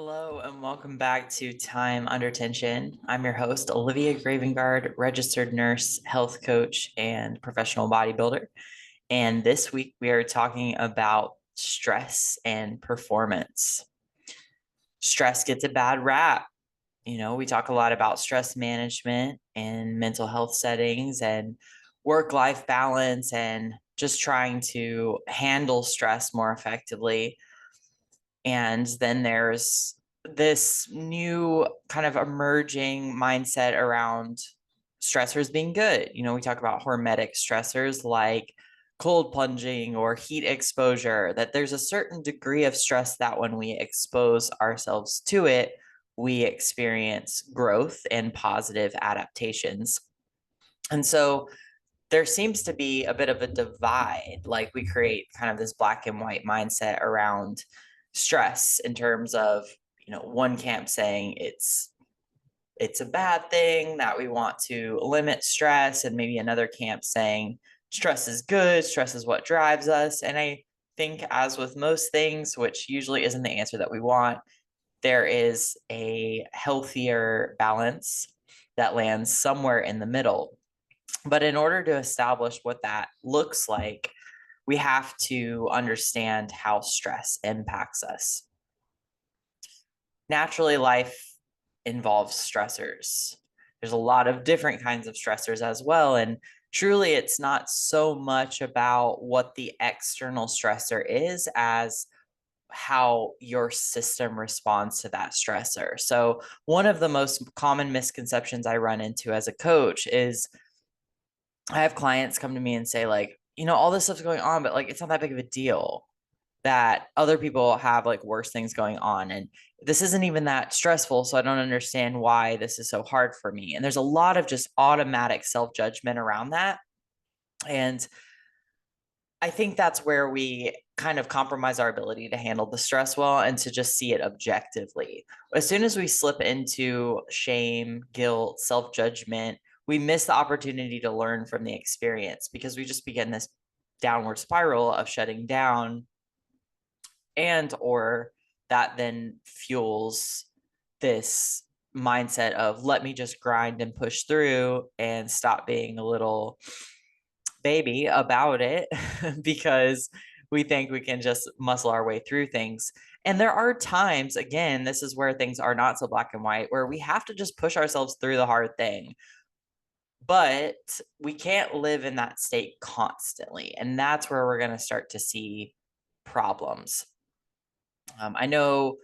Hello and welcome back to Time Under Tension. I'm your host, Olivia Gravengard, registered nurse, health coach, and professional bodybuilder. And this week we are talking about stress and performance. Stress gets a bad rap. We talk a lot about stress management and mental health settings and work-life balance and just trying to handle stress more effectively. And then there's this new kind of emerging mindset around stressors being good. We talk about hormetic stressors like cold plunging or heat exposure, that there's a certain degree of stress that when we expose ourselves to it, we experience growth and positive adaptations. And so there seems to be a bit of a divide. Like we create kind of this black and white mindset around stress in terms of, one camp saying it's a bad thing, that we want to limit stress, and maybe another camp saying stress is good, stress is what drives us. And I think, as with most things, which usually isn't the answer that we want, there is a healthier balance that lands somewhere in the middle. But in order to establish what that looks like, we have to understand how stress impacts us. Naturally, life involves stressors. There's a lot of different kinds of stressors as well. And truly, it's not so much about what the external stressor is as how your system responds to that stressor. So, one of the most common misconceptions I run into as a coach is I have clients come to me and say, like, all this stuff's going on, but like, it's not that big of a deal, that other people have like worse things going on. And this isn't even that stressful. So I don't understand why this is so hard for me. And there's a lot of just automatic self-judgment around that. And I think that's where we kind of compromise our ability to handle the stress well and to just see it objectively. As soon as we slip into shame, guilt, self-judgment, we miss the opportunity to learn from the experience, because we just begin this downward spiral of shutting down, and or that then fuels this mindset of let me just grind and push through and stop being a little baby about it because we think we can just muscle our way through things. And there are times, again, this is where things are not so black and white, where we have to just push ourselves through the hard thing. But we can't live in that state constantly. And that's where we're going to start to see problems. I know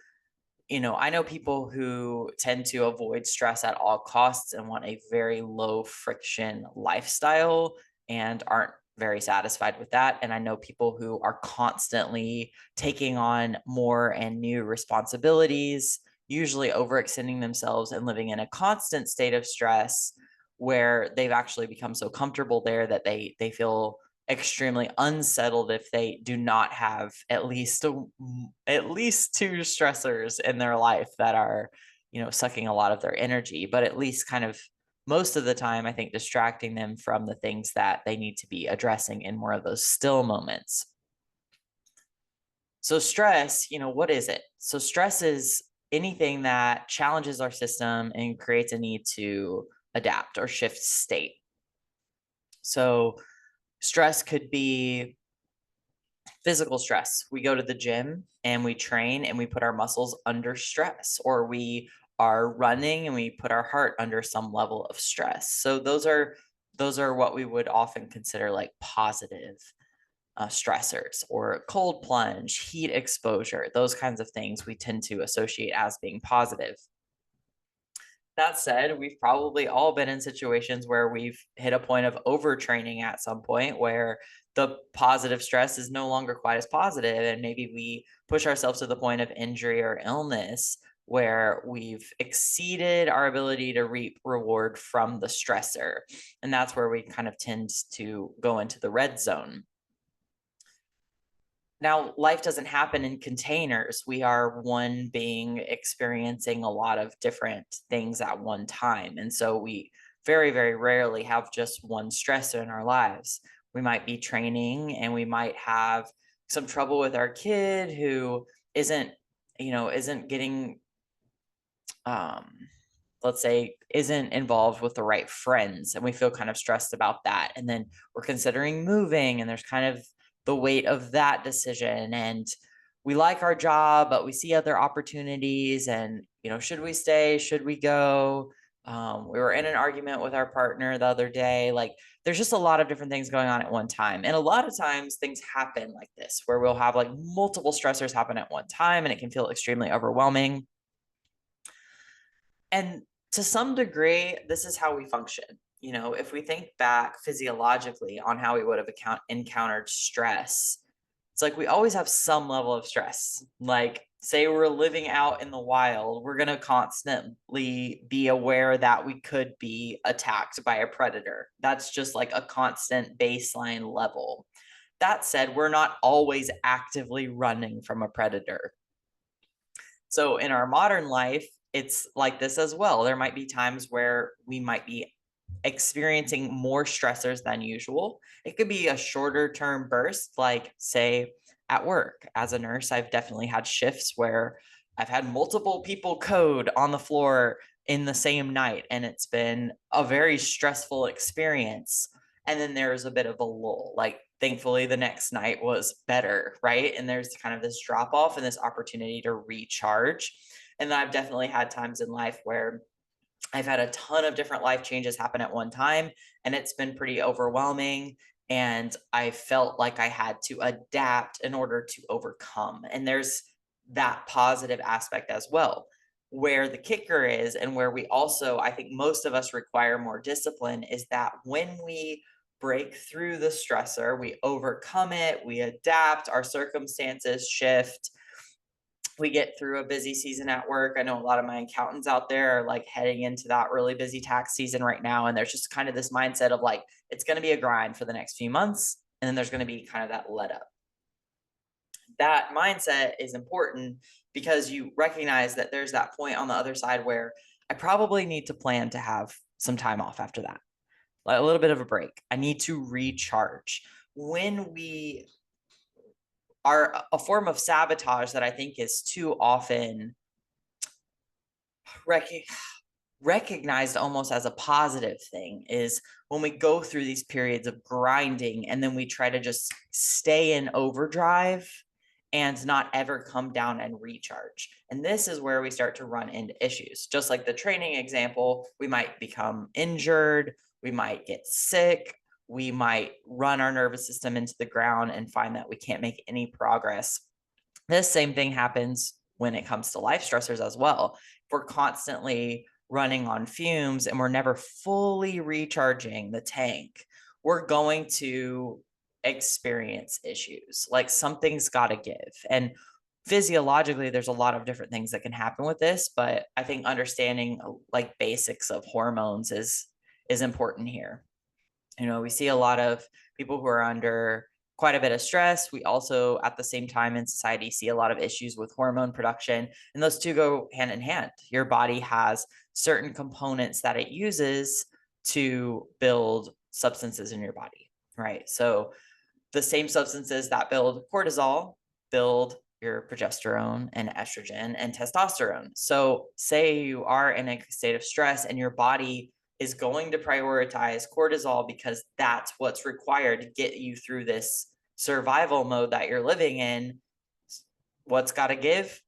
people who tend to avoid stress at all costs and want a very low friction lifestyle and aren't very satisfied with that. And I know people who are constantly taking on more and new responsibilities, usually overextending themselves and living in a constant state of stress, where they've actually become so comfortable there that they feel extremely unsettled if they do not have at least two stressors in their life that are, sucking a lot of their energy, but at least kind of most of the time, I think, distracting them from the things that they need to be addressing in more of those still moments. So stress, what is it? So stress is anything that challenges our system and creates a need to adapt or shift state. So stress could be physical stress. We go to the gym and we train and we put our muscles under stress, or we are running and we put our heart under some level of stress. So those are what we would often consider like positive stressors, or cold plunge, heat exposure, those kinds of things we tend to associate as being positive. That said, we've probably all been in situations where we've hit a point of overtraining at some point where the positive stress is no longer quite as positive, and maybe we push ourselves to the point of injury or illness where we've exceeded our ability to reap reward from the stressor. And that's where we kind of tend to go into the red zone. Now, life doesn't happen in containers. We are one being experiencing a lot of different things at one time. And so we very, very rarely have just one stressor in our lives. We might be training and we might have some trouble with our kid who isn't getting let's say, isn't involved with the right friends, and we feel kind of stressed about that. And then we're considering moving, and there's kind of the weight of that decision. And we like our job, but we see other opportunities. And, should we stay? Should we go? We were in an argument with our partner the other day. Like, there's just a lot of different things going on at one time. And a lot of times things happen like this, where we'll have like multiple stressors happen at one time, and it can feel extremely overwhelming. And to some degree, this is how we function. If we think back physiologically on how we would have encountered stress, it's like we always have some level of stress. Like, say we're living out in the wild, we're going to constantly be aware that we could be attacked by a predator. That's just like a constant baseline level. That said, we're not always actively running from a predator. So in our modern life, it's like this as well. There might be times where we might be experiencing more stressors than usual. It could be a shorter term burst, like, say, at work. As a nurse, I've definitely had shifts where I've had multiple people code on the floor in the same night, and it's been a very stressful experience. And then there's a bit of a lull. Like, thankfully, the next night was better, right? And there's kind of this drop off and this opportunity to recharge. And then I've definitely had times in life where I've had a ton of different life changes happen at one time, and it's been pretty overwhelming. And I felt like I had to adapt in order to overcome. And there's that positive aspect as well. Where the kicker is, and where we also, I think most of us require more discipline, is that when we break through the stressor, we overcome it, we adapt, our circumstances shift, we get through a busy season at work. I know a lot of my accountants out there are like heading into that really busy tax season right now. And there's just kind of this mindset of like, it's going to be a grind for the next few months. And then there's going to be kind of that let up. That mindset is important because you recognize that there's that point on the other side where I probably need to plan to have some time off after that, like a little bit of a break. I need to recharge. When we are a form of sabotage that I think is too often recognized almost as a positive thing is when we go through these periods of grinding and then we try to just stay in overdrive and not ever come down and recharge. And this is where we start to run into issues. Just like the training example, we might become injured, we might get sick, we might run our nervous system into the ground and find that we can't make any progress. This same thing happens when it comes to life stressors as well. If we're constantly running on fumes and we're never fully recharging the tank, we're going to experience issues. Like, something's got to give. And physiologically, there's a lot of different things that can happen with this, but I think understanding like basics of hormones is important here. We see a lot of people who are under quite a bit of stress. We also, at the same time in society, see a lot of issues with hormone production, and those two go hand in hand. Your body has certain components that it uses to build substances in your body, right? So the same substances that build cortisol build your progesterone and estrogen and testosterone. So say you are in a state of stress and your body is going to prioritize cortisol because that's what's required to get you through this survival mode that you're living in. What's got to give?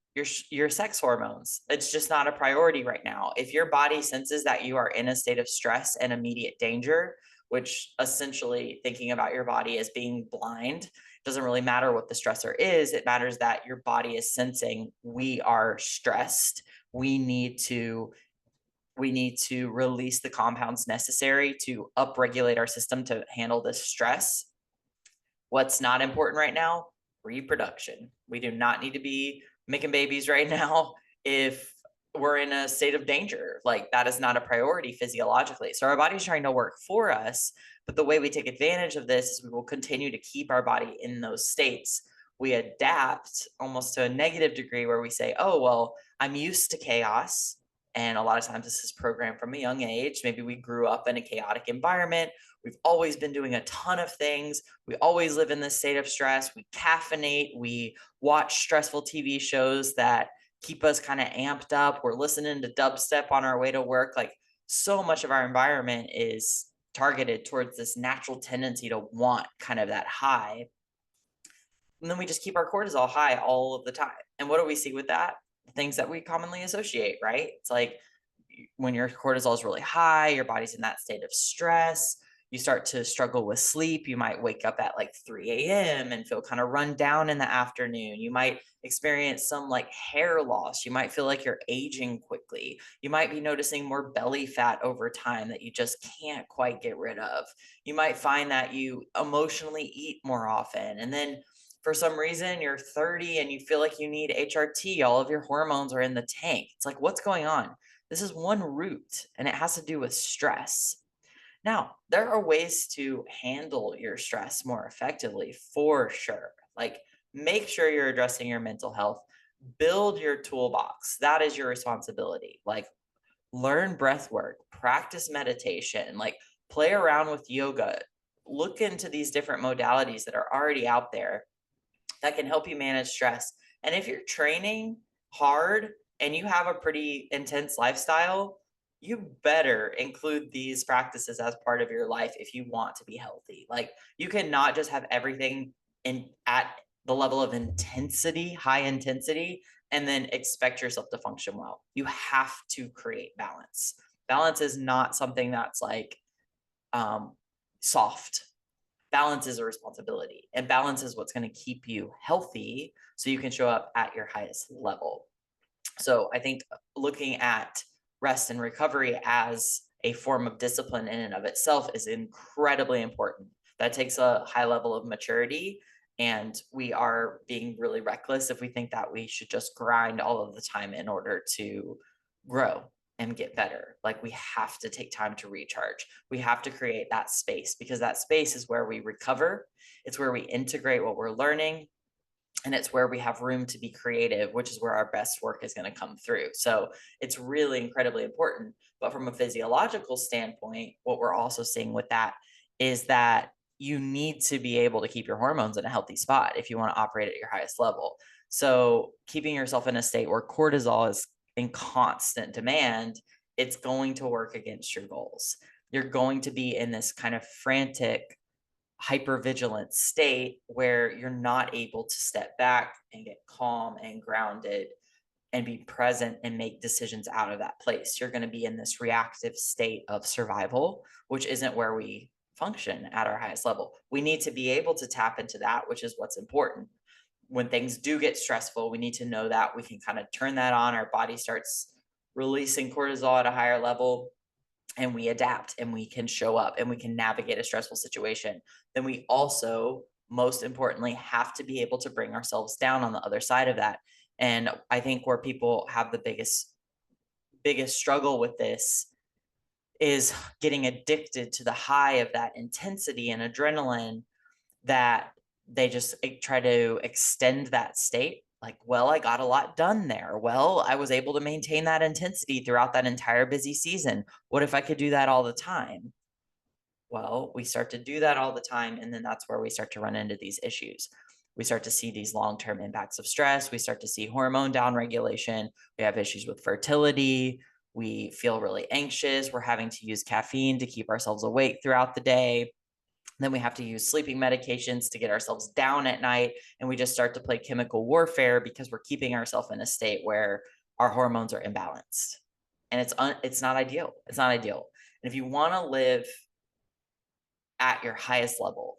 Your sex hormones. It's just not a priority right now. If your body senses that you are in a state of stress and immediate danger, which essentially thinking about your body as being blind, doesn't really matter what the stressor is. It matters that your body is sensing we are stressed. We need to release the compounds necessary to upregulate our system to handle this stress. What's not important right now? Reproduction. We do not need to be making babies right now if we're in a state of danger. Like, that is not a priority physiologically. So our body's trying to work for us, but the way we take advantage of this is we will continue to keep our body in those states. We adapt almost to a negative degree where we say, oh, well, I'm used to chaos. And a lot of times this is programmed from a young age. Maybe we grew up in a chaotic environment. We've always been doing a ton of things. We always live in this state of stress. We caffeinate. We watch stressful TV shows that keep us kind of amped up. We're listening to dubstep on our way to work. Like, so much of our environment is targeted towards this natural tendency to want kind of that high. And then we just keep our cortisol high all of the time. And what do we see with that? Things that we commonly associate, right? It's like when your cortisol is really high, your body's in that state of stress. You start to struggle with sleep. You might wake up at like 3 a.m. and feel kind of run down in the afternoon. You might experience some like hair loss. You might feel like you're aging quickly. You might be noticing more belly fat over time that you just can't quite get rid of. You might find that you emotionally eat more often. And then for some reason, you're 30 and you feel like you need HRT. All of your hormones are in the tank. It's like, what's going on? This is one root, and it has to do with stress. Now, there are ways to handle your stress more effectively, for sure. Like, make sure you're addressing your mental health, build your toolbox. That is your responsibility. Like, learn breath work, practice meditation, like, play around with yoga, look into these different modalities that are already out there that can help you manage stress. And if you're training hard and you have a pretty intense lifestyle, you better include these practices as part of your life if you want to be healthy. Like, you cannot just have everything in at the level of intensity, high intensity, and then expect yourself to function well. You have to create balance. Balance is not something that's like soft. Balance is a responsibility, and balance is what's going to keep you healthy so you can show up at your highest level. So I think looking at rest and recovery as a form of discipline in and of itself is incredibly important. That takes a high level of maturity, and we are being really reckless if we think that we should just grind all of the time in order to grow and get better. Like, we have to take time to recharge. We have to create that space, because that space is where we recover. It's where we integrate what we're learning, and it's where we have room to be creative, which is where our best work is going to come through. So it's really incredibly important. But from a physiological standpoint, what we're also seeing with that is that you need to be able to keep your hormones in a healthy spot if you want to operate at your highest level. So keeping yourself in a state where cortisol is in constant demand, it's going to work against your goals. You're going to be in this kind of frantic, hypervigilant state where you're not able to step back and get calm and grounded and be present and make decisions out of that place. You're going to be in this reactive state of survival, which isn't where we function at our highest level. We need to be able to tap into that, which is what's important. When things do get stressful, we need to know that we can kind of turn that on. Our body starts releasing cortisol at a higher level, and we adapt and we can show up and we can navigate a stressful situation. Then we also, most importantly, have to be able to bring ourselves down on the other side of that. And I think where people have the biggest struggle with this is getting addicted to the high of that intensity and adrenaline, that they just try to extend that state. Like, well, I got a lot done there. Well, I was able to maintain that intensity throughout that entire busy season. What if I could do that all the time? Well, we start to do that all the time, and then that's where we start to run into these issues. We start to see these long-term impacts of stress. We start to see hormone downregulation. We have issues with fertility. We feel really anxious. We're having to use caffeine to keep ourselves awake throughout the day. Then we have to use sleeping medications to get ourselves down at night. And we just start to play chemical warfare because we're keeping ourselves in a state where our hormones are imbalanced. And it's not ideal. It's not ideal. And if you want to live at your highest level,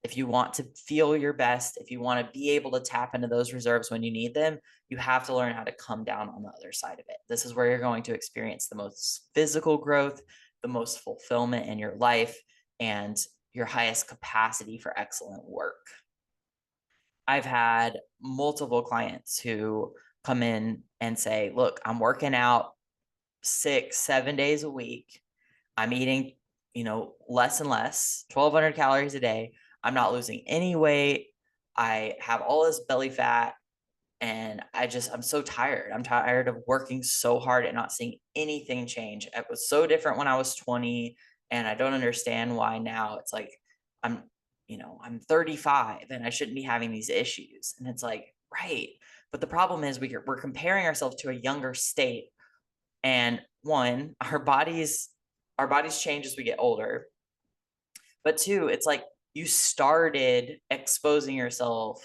if you want to feel your best, if you want to be able to tap into those reserves when you need them, you have to learn how to come down on the other side of it. This is where you're going to experience the most physical growth, the most fulfillment in your life, and your highest capacity for excellent work. I've had multiple clients who come in and say, look, I'm working out 6, 7 days a week. I'm eating, less and less, 1,200 calories a day. I'm not losing any weight. I have all this belly fat, and I'm so tired. I'm tired of working so hard and not seeing anything change. It was so different when I was 20, and I don't understand why now it's like I'm 35 and I shouldn't be having these issues. And it's like, right. But the problem is we're comparing ourselves to a younger state. And one, our bodies change as we get older. But two, it's like you started exposing yourself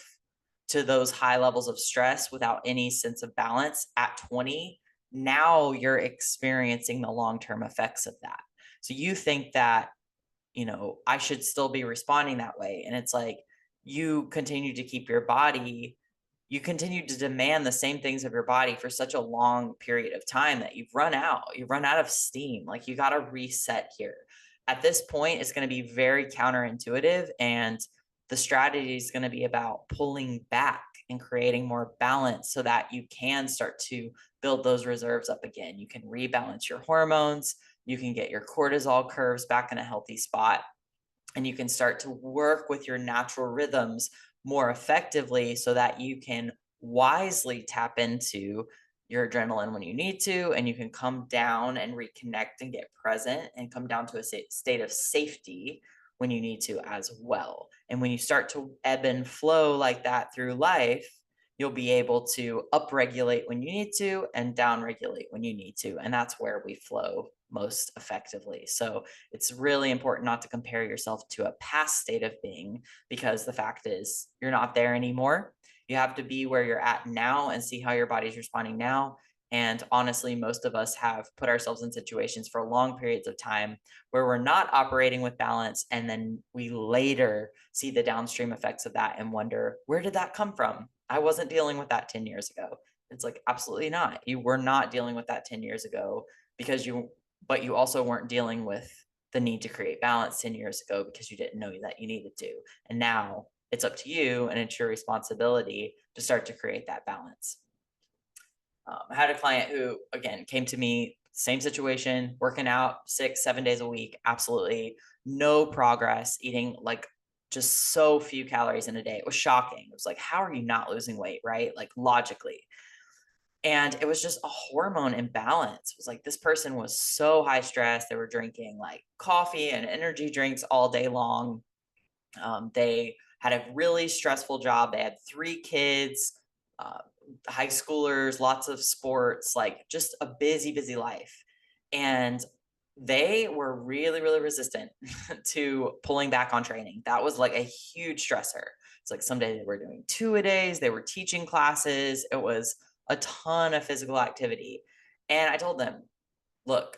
to those high levels of stress without any sense of balance at 20. Now you're experiencing the long-term effects of that. So you think that, I should still be responding that way. And it's like you continue to keep your body, you continue to demand the same things of your body for such a long period of time that you've run out of steam. Like you got to reset here. At this point, it's going to be very counterintuitive, and the strategy is going to be about pulling back and creating more balance so that you can start to build those reserves up again. You can rebalance your hormones, you can get your cortisol curves back in a healthy spot, and you can start to work with your natural rhythms more effectively so that you can wisely tap into your adrenaline when you need to, and you can come down and reconnect and get present and come down to a state of safety when you need to as well. And when you start to ebb and flow like that through life, you'll be able to upregulate when you need to and downregulate when you need to. And that's where we flow most effectively. So it's really important not to compare yourself to a past state of being, because the fact is you're not there anymore. You have to be where you're at now and see how your body's responding now. And honestly, most of us have put ourselves in situations for long periods of time where we're not operating with balance. And then we later see the downstream effects of that and wonder, where did that come from? I wasn't dealing with that 10 years ago. It's like, absolutely not. You were not dealing with that 10 years ago but you also weren't dealing with the need to create balance 10 years ago because you didn't know that you needed to. And now it's up to you and it's your responsibility to start to create that balance. I had a client who, again, came to me, same situation, working out 6-7 days a week, absolutely no progress, eating like just so few calories in a day. It was shocking. It was like, how are you not losing weight, right? Like logically. And it was just a hormone imbalance. It was like this person was so high stress. They were drinking like coffee and energy drinks all day long. They had a really stressful job. They had 3 kids, uh, high schoolers, lots of sports, like just a busy, busy life. And they were really, really resistant to pulling back on training. That was like a huge stressor. It's like some days they were doing 2-a-days, they were teaching classes. It was a ton of physical activity. And I told them, look,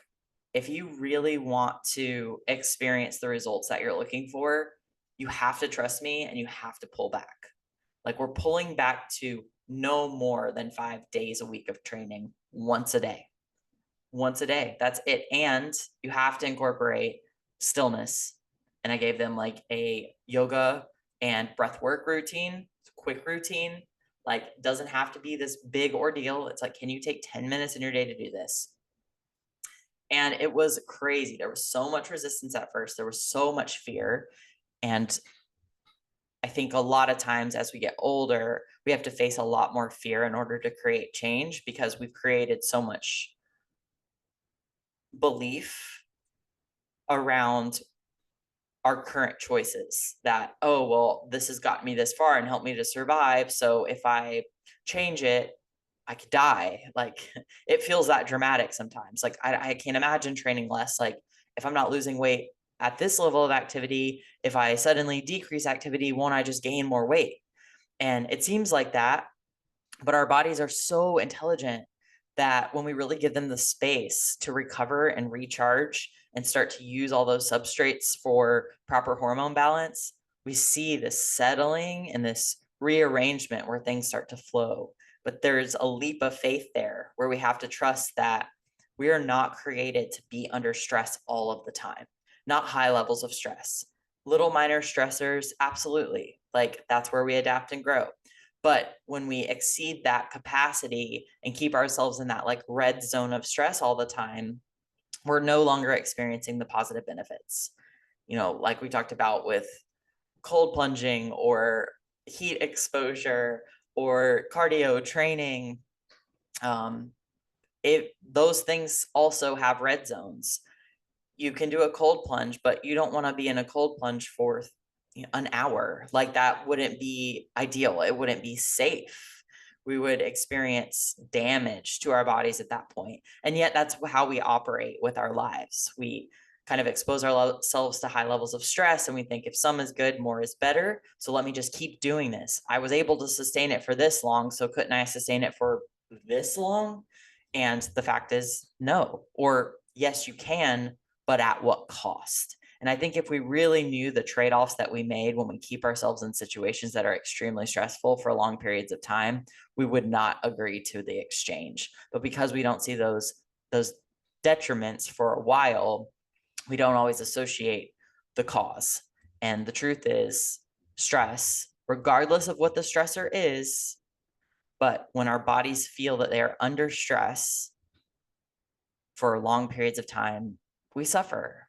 if you really want to experience the results that you're looking for, you have to trust me and you have to pull back. Like we're pulling back to no more than 5 days a week of training once a day. Once a day. That's it. And you have to incorporate stillness. And I gave them like a yoga and breath work routine, quick routine. Like doesn't have to be this big ordeal. It's like, can you take 10 minutes in your day to do this? And it was crazy. There was so much resistance at first. There was so much fear. And I think a lot of times as we get older, we have to face a lot more fear in order to create change because we've created so much belief around our current choices that, oh, well, this has gotten me this far and helped me to survive. So if I change it, I could die. Like it feels that dramatic sometimes. Like I can't imagine training less. Like if I'm not losing weight at this level of activity, if I suddenly decrease activity, won't I just gain more weight? And it seems like that, but our bodies are so intelligent that when we really give them the space to recover and recharge and start to use all those substrates for proper hormone balance, we see this settling and this rearrangement where things start to flow. But there's a leap of faith there where we have to trust that we are not created to be under stress all of the time, not high levels of stress. Little minor stressors, absolutely. Like that's where we adapt and grow. But when we exceed that capacity and keep ourselves in that like red zone of stress all the time, we're no longer experiencing the positive benefits. Like we talked about with cold plunging or heat exposure or cardio training. Those things also have red zones. You can do a cold plunge, but you don't want to be in a cold plunge for an hour. Like that wouldn't be ideal. It wouldn't be safe. We would experience damage to our bodies at that point. And yet that's how we operate with our lives. We kind of expose ourselves to high levels of stress, and we think if some is good, more is better. So let me just keep doing this. I was able to sustain it for this long, so couldn't I sustain it for this long? And the fact is, no. Or yes, you can, but at what cost? And I think if we really knew the trade-offs that we made when we keep ourselves in situations that are extremely stressful for long periods of time, we would not agree to the exchange. But because we don't see those detriments for a while, we don't always associate the cause. And the truth is, stress, regardless of what the stressor is, but when our bodies feel that they are under stress for long periods of time, we suffer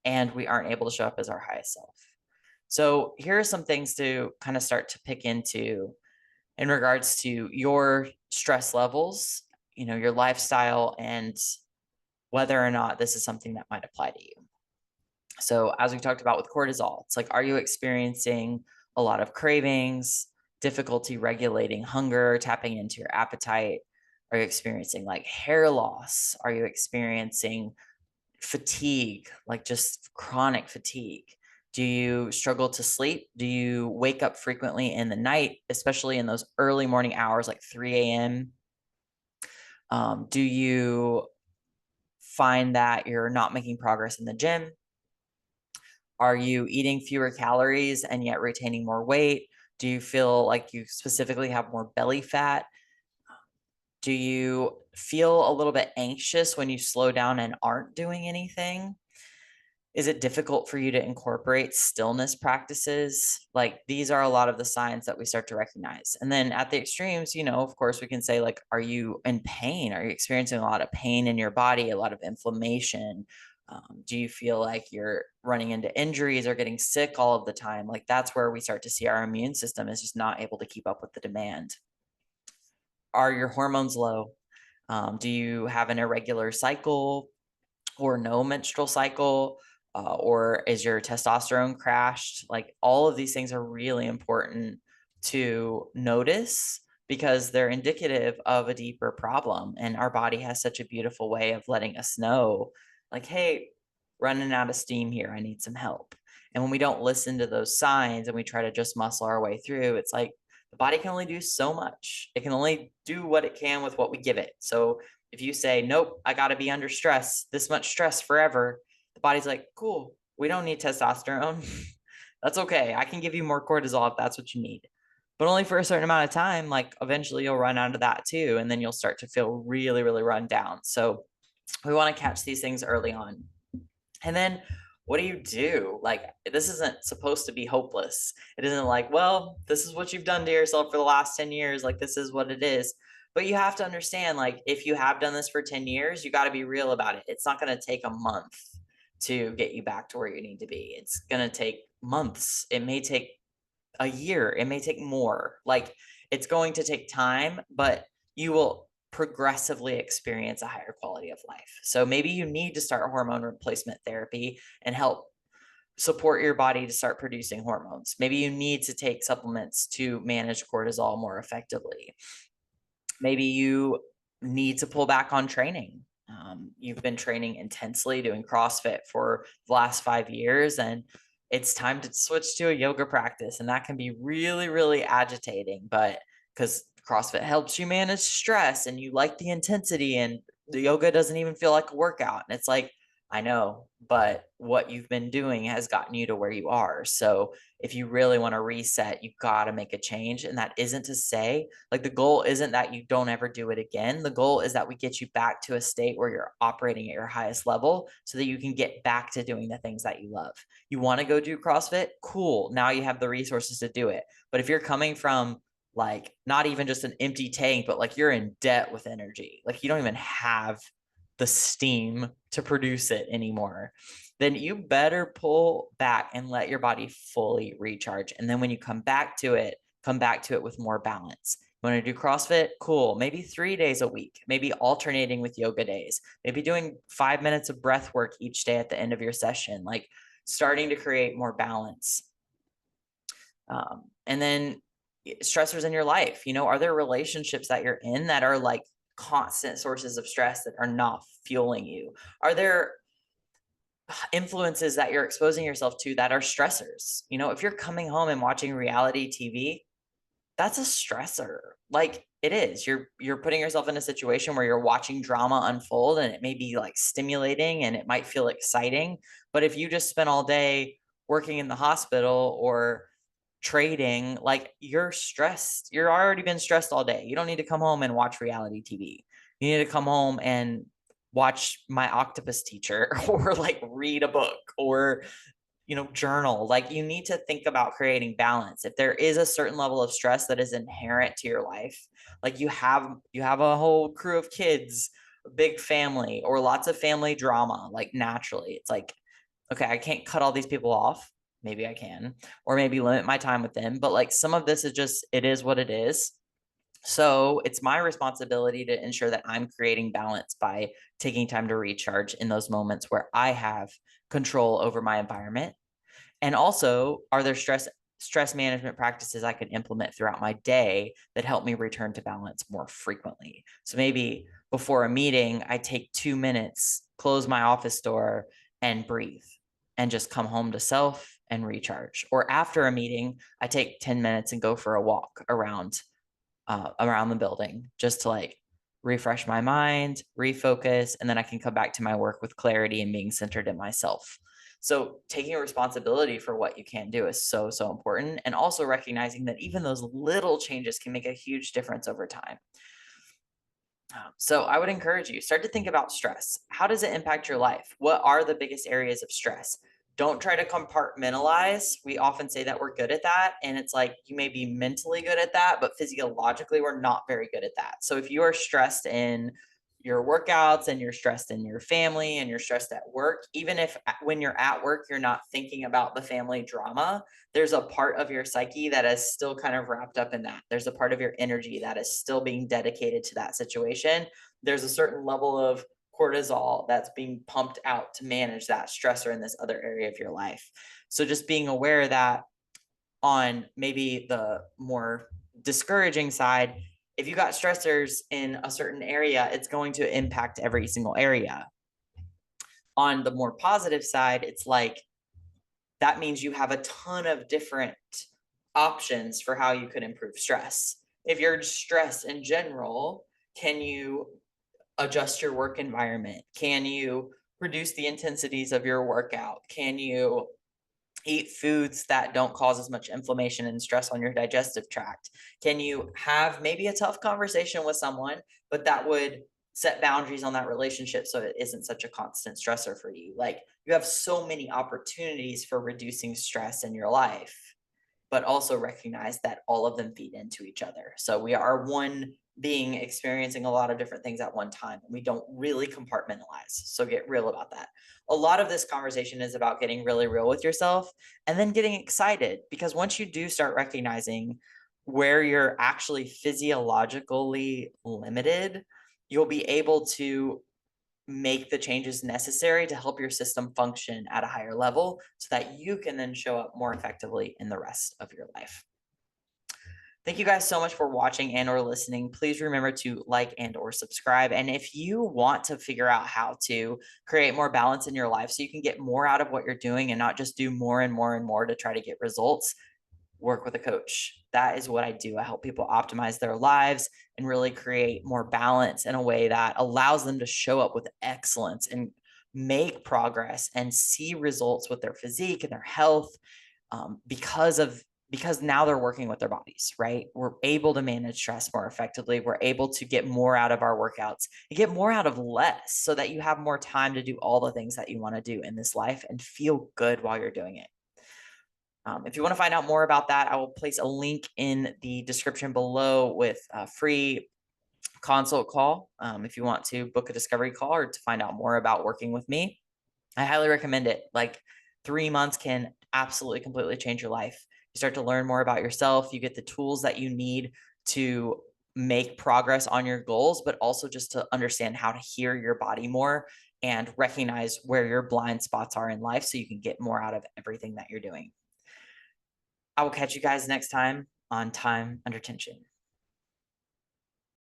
and we aren't able to show up as our highest self. So here are some things to kind of start to pick into in regards to your stress levels, your lifestyle, and whether or not this is something that might apply to you. So as we talked about with cortisol, it's like, are you experiencing a lot of cravings, difficulty regulating hunger, tapping into your appetite? Are you experiencing like hair loss? Are you experiencing fatigue, like just chronic fatigue? Do you struggle to sleep? Do you wake up frequently in the night, especially in those early morning hours, like 3 a.m.? Do you find that you're not making progress in the gym? Are you eating fewer calories and yet retaining more weight? Do you feel like you specifically have more belly fat? Do you feel a little bit anxious when you slow down and aren't doing anything? Is it difficult for you to incorporate stillness practices? Like, these are a lot of the signs that we start to recognize. And then at the extremes, of course, we can say, like, are you in pain? Are you experiencing a lot of pain in your body, a lot of inflammation? Do you feel like you're running into injuries or getting sick all of the time? Like, that's where we start to see our immune system is just not able to keep up with the demand. Are your hormones low? Do you have an irregular cycle or no menstrual cycle? Or is your testosterone crashed? Like, all of these things are really important to notice because they're indicative of a deeper problem. And our body has such a beautiful way of letting us know, like, hey, running out of steam here. I need some help. And when we don't listen to those signs and we try to just muscle our way through, it's like the body can only do so much. It can only do what it can with what we give it. So if you say, nope, I got to be under stress, this much stress forever, the body's like, cool, we don't need testosterone. That's okay. I can give you more cortisol if that's what you need, but only for a certain amount of time. Like, eventually you'll run out of that too. And then you'll start to feel really, really run down. So we want to catch these things early on. And then what do you do? Like, this isn't supposed to be hopeless. It isn't like, well, this is what you've done to yourself for the last 10 years. Like, this is what it is. But you have to understand, like, if you have done this for 10 years, you got to be real about it. It's not going to take a month to get you back to where you need to be. It's going to take months. It may take a year. It may take more. Like, it's going to take time, but you will progressively experience a higher quality of life. So maybe you need to start hormone replacement therapy and help support your body to start producing hormones. Maybe you need to take supplements to manage cortisol more effectively. Maybe you need to pull back on training. You've been training intensely, doing CrossFit for the last 5 years, and it's time to switch to a yoga practice. And that can be really, really agitating, but because CrossFit helps you manage stress and you like the intensity, and the yoga doesn't even feel like a workout. And it's like, I know, but what you've been doing has gotten you to where you are. So if you really want to reset, you got to make a change. And that isn't to say, like, the goal isn't that you don't ever do it again. The goal is that we get you back to a state where you're operating at your highest level so that you can get back to doing the things that you love. You want to go do CrossFit? Cool. Now you have the resources to do it. But if you're coming from, like, not even just an empty tank, but like you're in debt with energy, like you don't even have the steam to produce it anymore, then you better pull back and let your body fully recharge. And then when you come back to it with more balance. You want to do CrossFit? Cool. Maybe 3 days a week, maybe alternating with yoga days, maybe doing 5 minutes of breath work each day at the end of your session, like starting to create more balance. And then stressors in your life? Are there relationships that you're in that are like constant sources of stress that are not fueling you? Are there influences that you're exposing yourself to that are stressors? If you're coming home and watching reality TV, that's a stressor. Like it is. You're putting yourself in a situation where you're watching drama unfold, and it may be like stimulating and it might feel exciting. But if you just spend all day working in the hospital or trading, like you're stressed. You're already been stressed all day. You don't need to come home and watch reality TV. You need to come home and watch My Octopus Teacher or like read a book or journal. Like you need to think about creating balance. If there is a certain level of stress that is inherent to your life, like you have a whole crew of kids, a big family, or lots of family drama, like naturally it's like, okay, I can't cut all these people off. Maybe I can, or maybe limit my time with them, but like some of this is just, it is what it is. So it's my responsibility to ensure that I'm creating balance by taking time to recharge in those moments where I have control over my environment. And also, are there stress management practices I can implement throughout my day that help me return to balance more frequently? So maybe before a meeting, I take 2 minutes, close my office door, and breathe, and just come home to self and recharge. Or after a meeting, I take 10 minutes and go for a walk around the building just to like refresh my mind, refocus, and then I can come back to my work with clarity and being centered in myself. So taking responsibility for what you can do is so, so important. And also recognizing that even those little changes can make a huge difference over time. So I would encourage you, start to think about stress. How does it impact your life? What are the biggest areas of stress? Don't try to compartmentalize. We often say that we're good at that. And it's like you may be mentally good at that, but physiologically, we're not very good at that. So if you are stressed in your workouts and you're stressed in your family and you're stressed at work, even if when you're at work, you're not thinking about the family drama, there's a part of your psyche that is still kind of wrapped up in that. There's a part of your energy that is still being dedicated to that situation. There's a certain level of cortisol that's being pumped out to manage that stressor in this other area of your life. So just being aware that on maybe the more discouraging side, if you got stressors in a certain area, it's going to impact every single area. On the more positive side, it's like that means you have a ton of different options for how you could improve stress. If you're stressed in general, can you adjust your work environment? Can you reduce the intensities of your workout? Can you eat foods that don't cause as much inflammation and stress on your digestive tract? Can you have maybe a tough conversation with someone, but that would set boundaries on that relationship so it isn't such a constant stressor for you? Like you have so many opportunities for reducing stress in your life, but also recognize that all of them feed into each other. So we are one being experiencing a lot of different things at one time, and we don't really compartmentalize. So get real about that. A lot of this conversation is about getting really real with yourself and then getting excited, because once you do start recognizing where you're actually physiologically limited, you'll be able to make the changes necessary to help your system function at a higher level so that you can then show up more effectively in the rest of your life. Thank you guys so much for watching and or listening. Please remember to like and or subscribe. And if you want to figure out how to create more balance in your life so you can get more out of what you're doing and not just do more and more and more to try to get results, work with a coach. That is what I do. I help people optimize their lives and really create more balance in a way that allows them to show up with excellence and make progress and see results with their physique and their health, because now they're working with their bodies, right? We're able to manage stress more effectively. We're able to get more out of our workouts and get more out of less so that you have more time to do all the things that you want to do in this life and feel good while you're doing it. If you want to find out more about that, I will place a link in the description below with a free consult call. If you want to book a discovery call or to find out more about working with me, I highly recommend it. Like 3 months can absolutely completely change your life. You start to learn more about yourself. You get the tools that you need to make progress on your goals, but also just to understand how to hear your body more and recognize where your blind spots are in life so you can get more out of everything that you're doing. I will catch you guys next time. on time under tension.